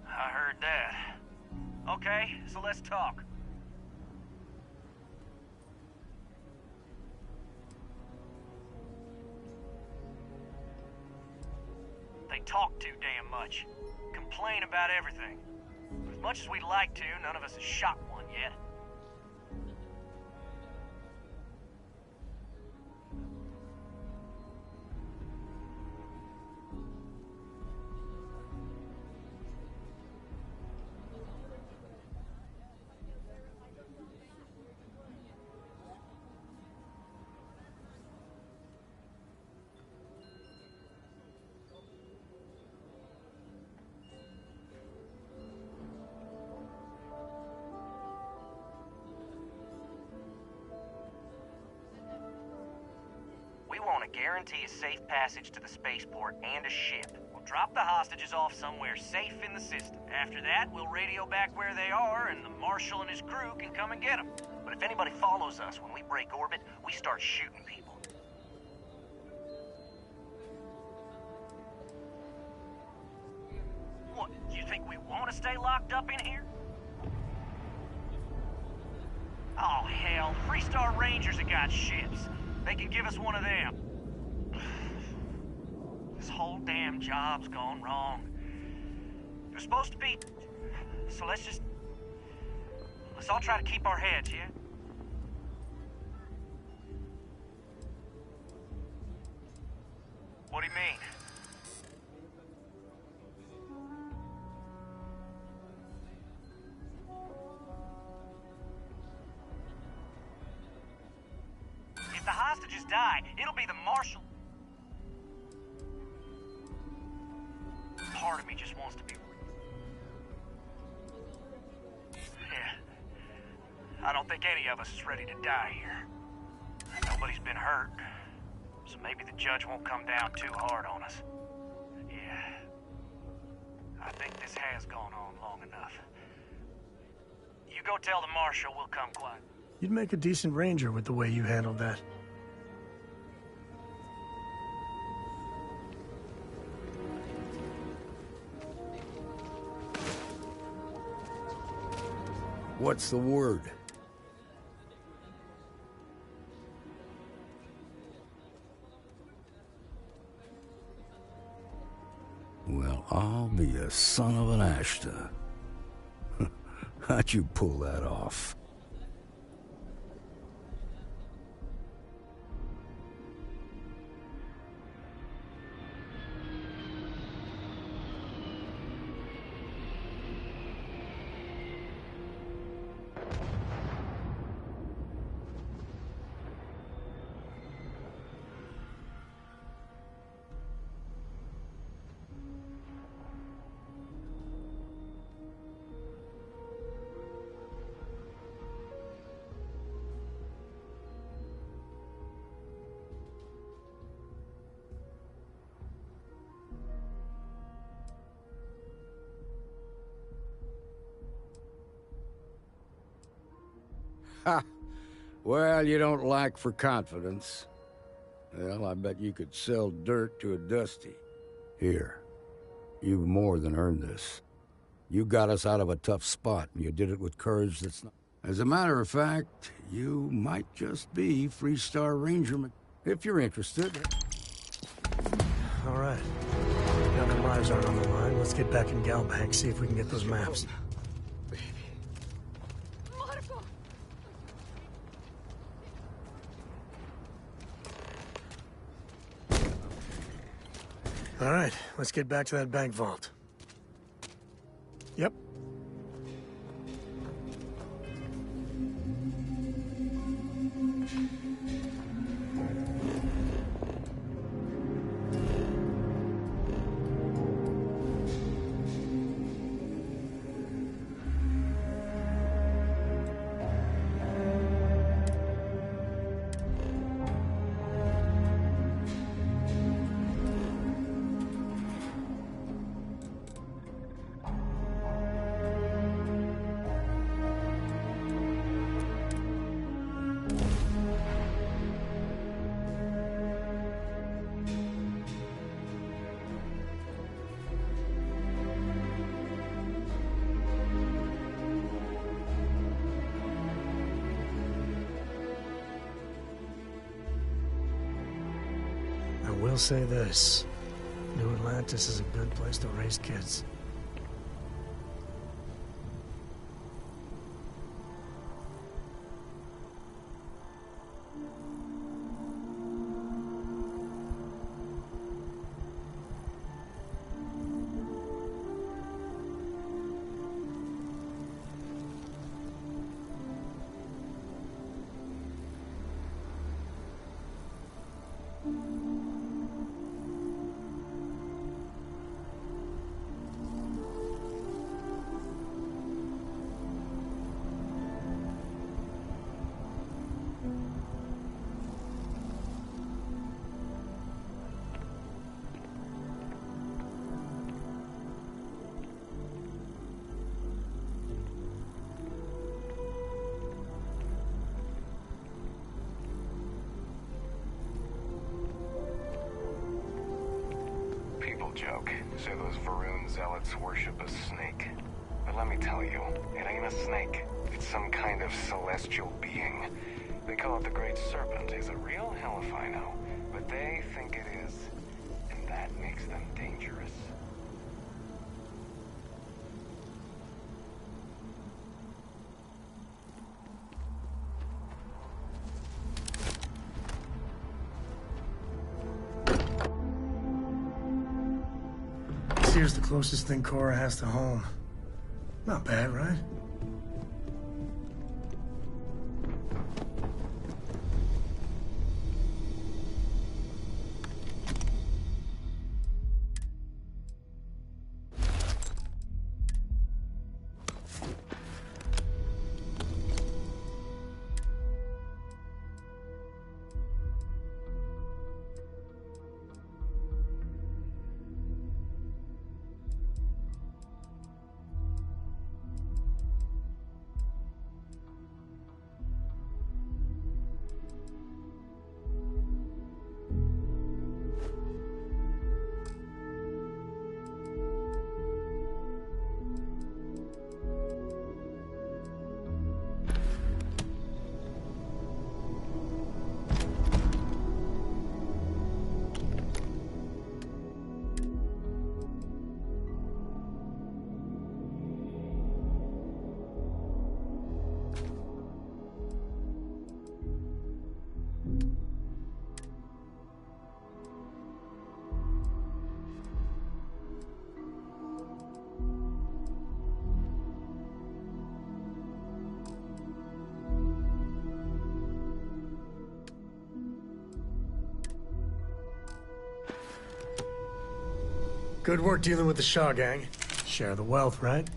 I heard that. Okay, so let's talk. They talk too damn much. Complain about everything. But as much as we'd like to, none of us has shot one yet. Guarantee a safe passage to the spaceport and a ship. We'll drop the hostages off somewhere safe in the system. After that, we'll radio back where they are, and the Marshal and his crew can come and get them. But if anybody follows us when we break orbit, we start shooting people. What, you think we want to stay locked up in here? Oh, hell, Freestar Rangers have got ships. They can give us one of them. This whole damn job's gone wrong. It was supposed to be... So let's all try to keep our heads, yeah? What do you mean? If the hostages die, it'll be the marshal. Part of me just wants to be... Yeah. I don't think any of us is ready to die here. Nobody's been hurt. So maybe the judge won't come down too hard on us. Yeah. I think this has gone on long enough. You go tell the marshal we'll come quiet. You'd make a decent ranger with the way you handled that. What's the word? Well, I'll be a son of an Ashta. How'd you pull that off? Ha! Well, you don't lack for confidence. Well, I bet you could sell dirt to a Dusty. Here, you've more than earned this. You got us out of a tough spot, and you did it with courage that's not... As a matter of fact, you might just be Freestar Ranger if you're interested. All right. Now their lives aren't on the line. Let's get back in Galbank, see if we can get those maps. All right, let's get back to that bank vault. Yep. I will say this. New Atlantis is a good place to raise kids. Joke. Say those Varun zealots worship a snake. But let me tell you, it ain't a snake. It's some kind of celestial being. They call it the Great Serpent. Is it real? Hell if I know. But they think it is. And that makes them dangerous. Here's the closest thing Cora has to home. Not bad, right? Good work dealing with the Shaw gang. Share the wealth, right?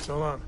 So long.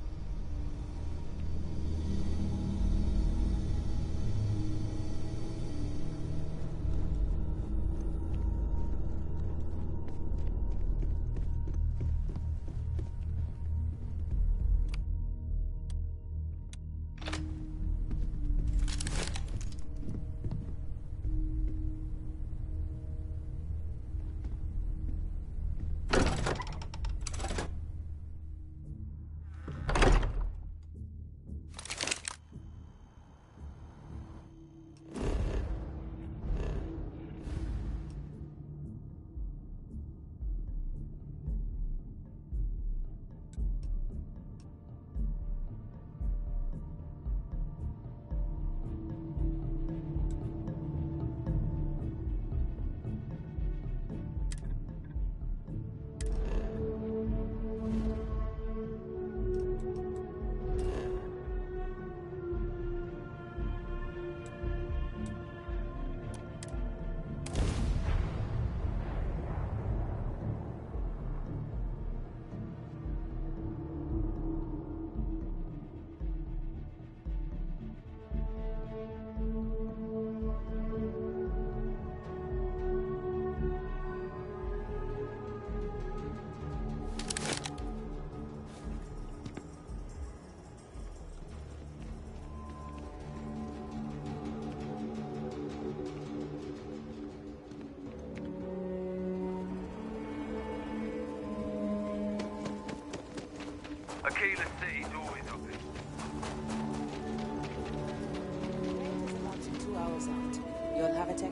Aquila City's always open. Train is about 2 hours out. You'll have a tech.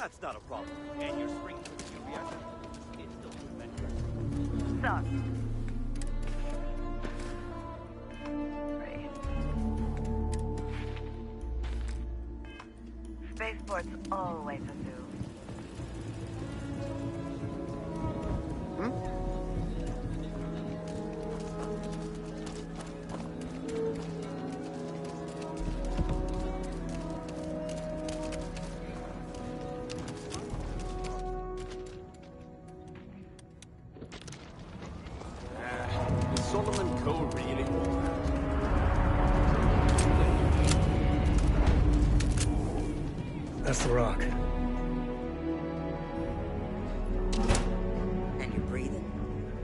That's not a problem. And your spring reactor, it's still good manufacturing. Son. Spaceport's always a zoo. Is Solomon Coe really old? That's the rock. And you're breathing?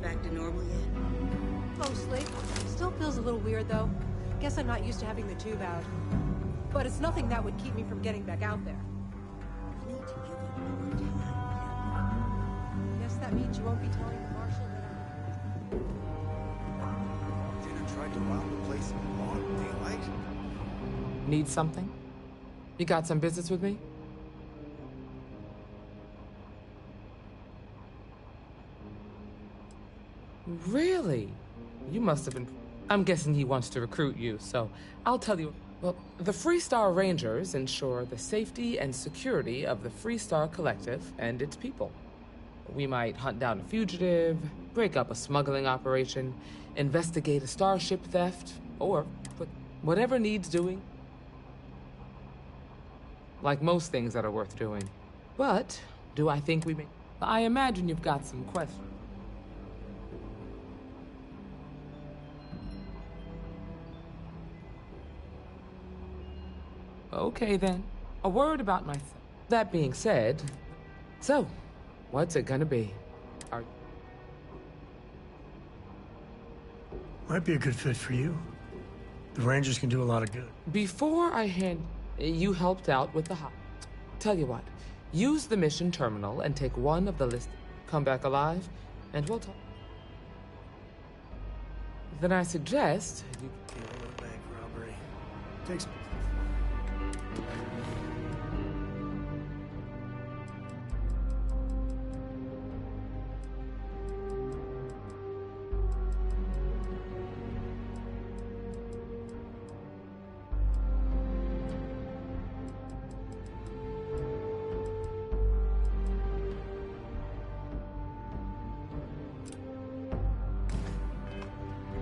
Back to normal yet? Mostly. Still feels a little weird, though. Guess I'm not used to having the tube out. But it's nothing that would keep me from getting back out there. I need to give you more time. Guess that means you won't be telling the Marshal that Dinner tried to rob the place in broad daylight? Need something? You got some business with me? Really? You must have been... I'm guessing he wants to recruit you, so I'll tell you. Well, the Freestar Rangers ensure the safety and security of the Freestar Collective and its people. We might hunt down a fugitive, break up a smuggling operation, investigate a starship theft, or whatever needs doing. Like most things that are worth doing. But, do I think we may... I imagine you've got some questions. Okay then, a word about myself. That being said, so, what's it gonna be? Might be a good fit for you. The Rangers can do a lot of good. Before I hand... You helped out with the Tell you what, use the mission terminal and take one of the list. Come back alive, and we'll talk. Then I suggest you... Dealing with a bank robbery. Takes...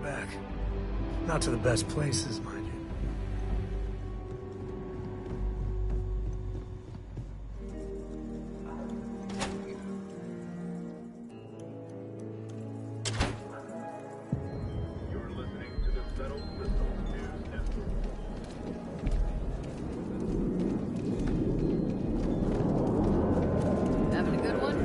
back. Not to the best places, mind you. You're listening to the Settled Systems News Network. Having a good one?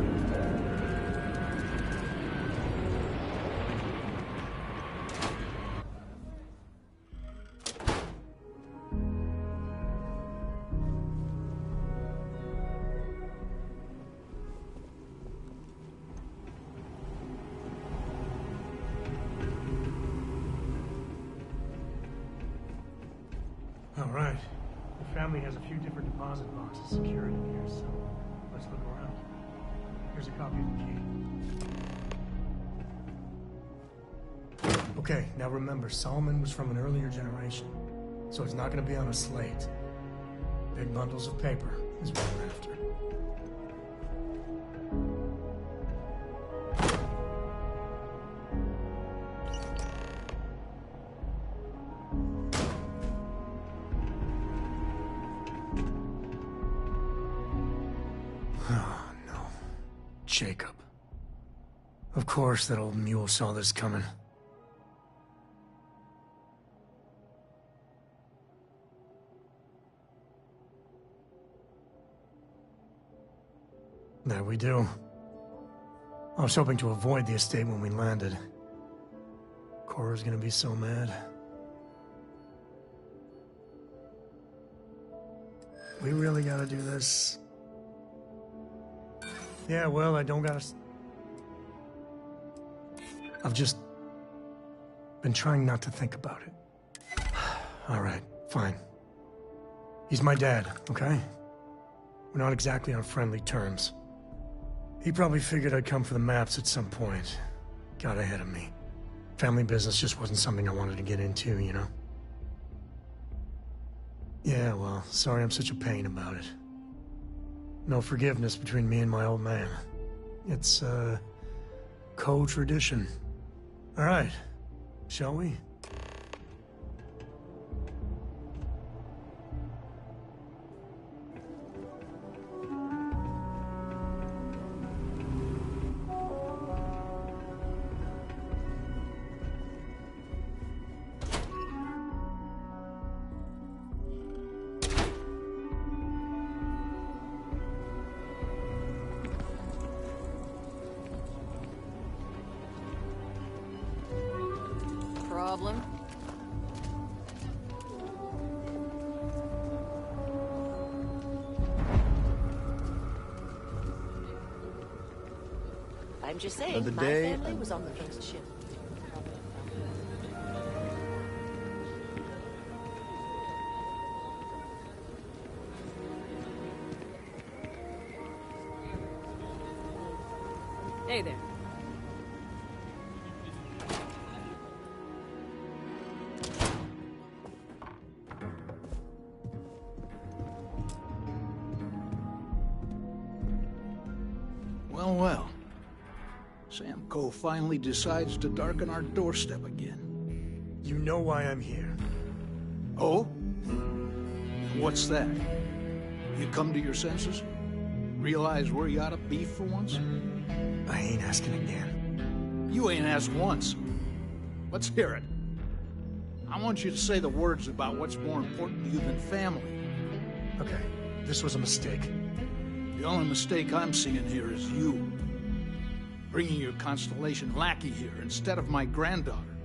All right. The family has a few different deposit boxes secured in here, so let's look around. Here's a copy of the key. Okay, now remember, Solomon was from an earlier generation, so it's not going to be on a slate. Big bundles of paper is what we're after. Oh, no. Jacob. Of course that old mule saw this coming. There we do. I was hoping to avoid the estate when we landed. Cora's gonna be so mad. We really gotta do this. Yeah, well, I don't gotta... I've just been trying not to think about it. All right, fine. He's my dad, okay? We're not exactly on friendly terms. He probably figured I'd come for the maps at some point. Got ahead of me. Family business just wasn't something I wanted to get into, you know? Yeah, well, sorry I'm such a pain about it. No forgiveness between me and my old man. It's, co-tradition. All right, shall we? Problem? I'm just saying, Another my day, family was on the first ship. Hey there. Well, well. Sam Coe finally decides to darken our doorstep again. You know why I'm here. Oh? What's that? You come to your senses? Realize where you ought to be for once? I ain't asking again. You ain't asked once. Let's hear it. I want you to say the words about what's more important to you than family. Okay, this was a mistake. The only mistake I'm seeing here is you. Bringing your Constellation lackey here instead of my granddaughter.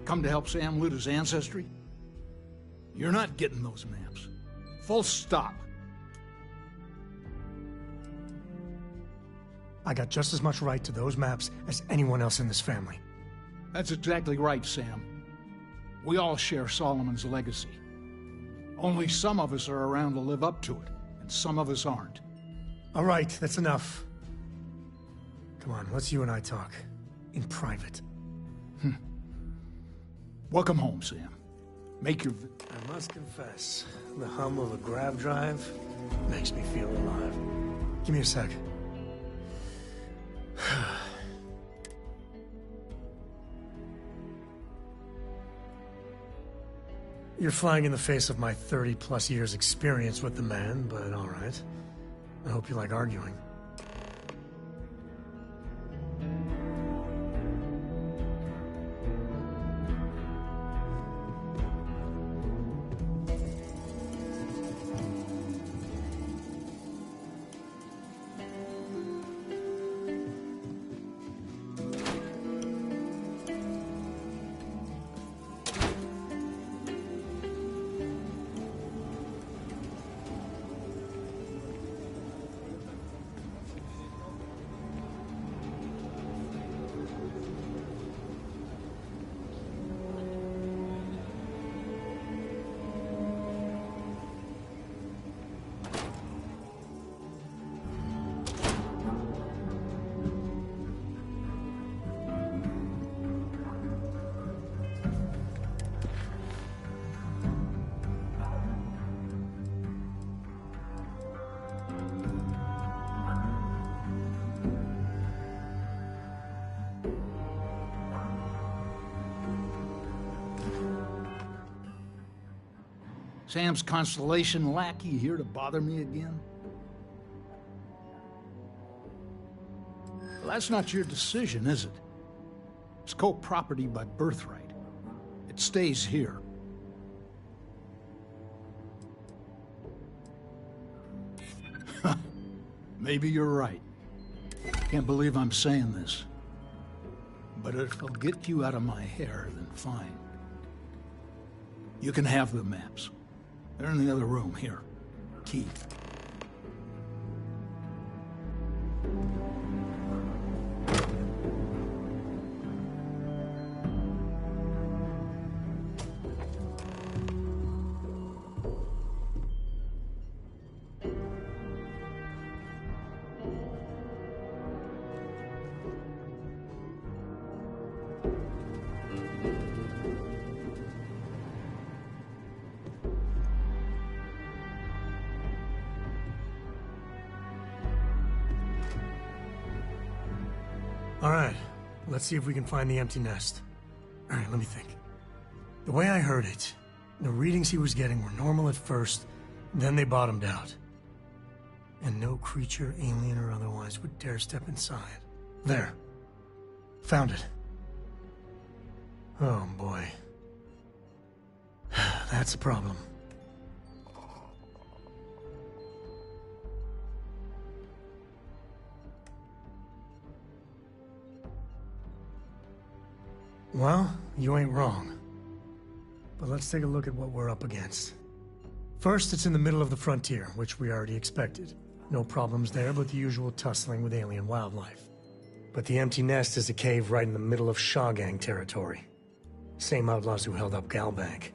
Come to help Sam loot his ancestry? You're not getting those maps. Full stop. I got just as much right to those maps as anyone else in this family. That's exactly right, Sam. We all share Solomon's legacy. Only some of us are around to live up to it, and some of us aren't. All right, that's enough. Come on, let's you and I talk. In private. Welcome home, Sam. Make your... I must confess, the hum of a grav drive makes me feel alive. Give me a sec. You're flying in the face of my 30-plus years experience with the man, but all right. I hope you like arguing. Sam's Constellation lackey here to bother me again? Well, that's not your decision, is it? It's co-property by birthright. It stays here. Maybe you're right. Can't believe I'm saying this. But if it'll get you out of my hair, then fine. You can have the maps. They're in the other room, here. Key. let's see if we can find the empty nest. Alright, let me think. The way I heard it, the readings he was getting were normal at first, then they bottomed out. And no creature, alien or otherwise, would dare step inside. There. Found it. Oh boy. That's a problem. Well, you ain't wrong. But let's take a look at what we're up against. First, it's in the middle of the frontier, which we already expected. No problems there, but the usual tussling with alien wildlife. But the empty nest is a cave right in the middle of Shawgang territory. Same outlaws who held up Galbank.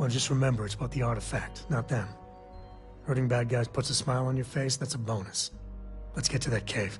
Well, just remember, it's about the artifact, not them. Hurting bad guys puts a smile on your face, that's a bonus. Let's get to that cave.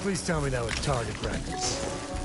Please tell me that was target practice.